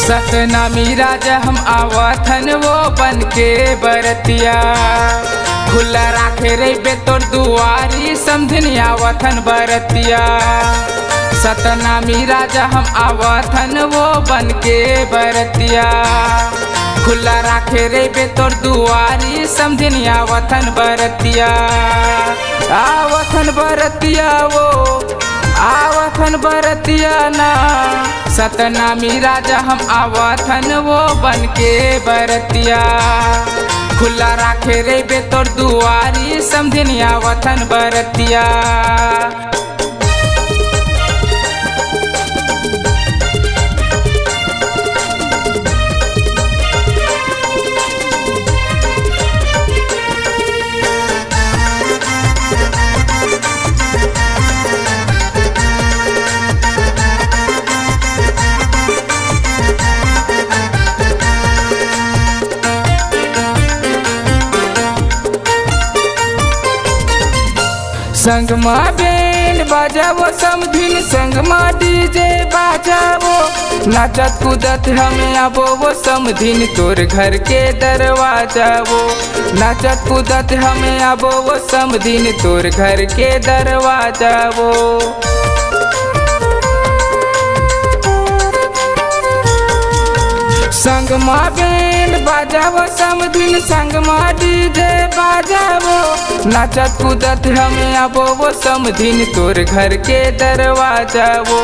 सतनामी राजा हम आवथन वो बन के बरतिया, खुला राखे रे बे तोर दुआरी समझनी आवथन बरतिया। सतनामी राजा हम आवथन वो बन के बरतिया, खुला राखे रे बे तोर दुआरी समझनी आवथन बरतिया। आवथन बरतिया वो आवथन बरतिया ना, सतनामी राजा हम आवथन वो बन के बरतिया, खुला राखे रे बे तोर दुआरी समझनी आवथन बरतिया। संगमा बेन बाजावो समधिन संगमा डीजे बाजावो, नाचत कूदत हमें आबो वो समधिन तोर घर के दरवाजा वो। नाचत कूदत हमें आबो वो समधिन तोर घर के दरवाजा वो। संगमा बेन बाजावो समधिन संगमा डीजे बाजावो, नाचत कूदत हमें आबो वो समधिन तोर घर के दरवाजा वो।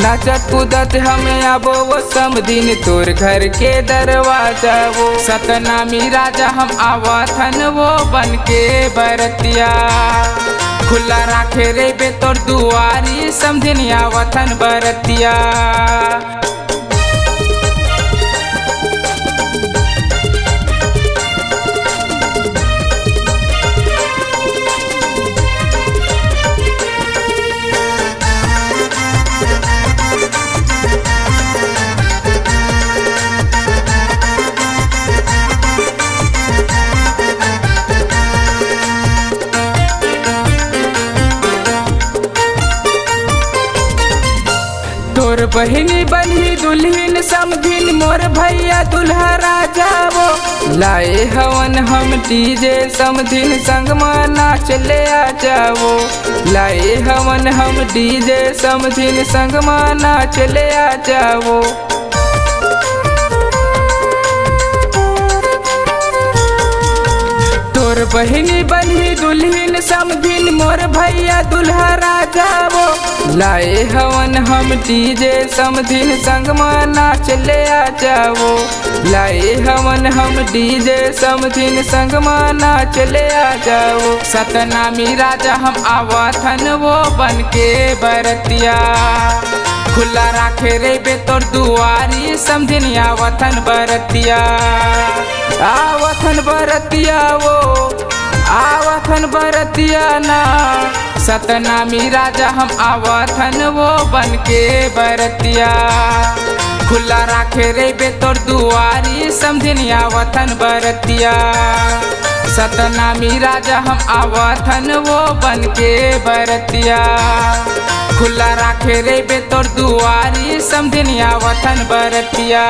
नाचत कूदत हमें आबो वो समधिन तोर घर के दरवाजा वो। सतनामी राजा हम आवथन वो बन के बरतिया, खुला राखे रे बे तोर दुआरी समझनी आवथन बरतिया। तोर बहिनी बनी दुल्हन समधिन मोर भैया दुल्हा राजा वो। लाए हवन हम डीजे समधिन संगमा नाच ले आ जावो। लाए हवन हम डीजे समधिन संगमा नाच ले आ जावो। तोर बहिनी बनी दुल्हन समधिन मोर भैया दुल्हा राजा वो। लाए हवन हम डीजे समधिन संगमा नाच ले आ जावो। लाए हवन हम डीजे समधिन संगमा नाच ले आ जावो। सतनामी राजा हम आवथन वो बन के बरतिया, खुला राखे रे बे तोर दुआरी समझनी आवथन बरतिया। आवथन बरतिया वो आवथन बरतिया ना, सतनामी राजा हम आवथन वो बन के बरतिया, खुला राखे रे बे तोर दुआरी समझनी आवथन बरतिया। सतनामी राजा हम आवथन वो बन के बरतिया, खुला राखे रे बे तोर दुआरी समझनी आवथन बरतिया।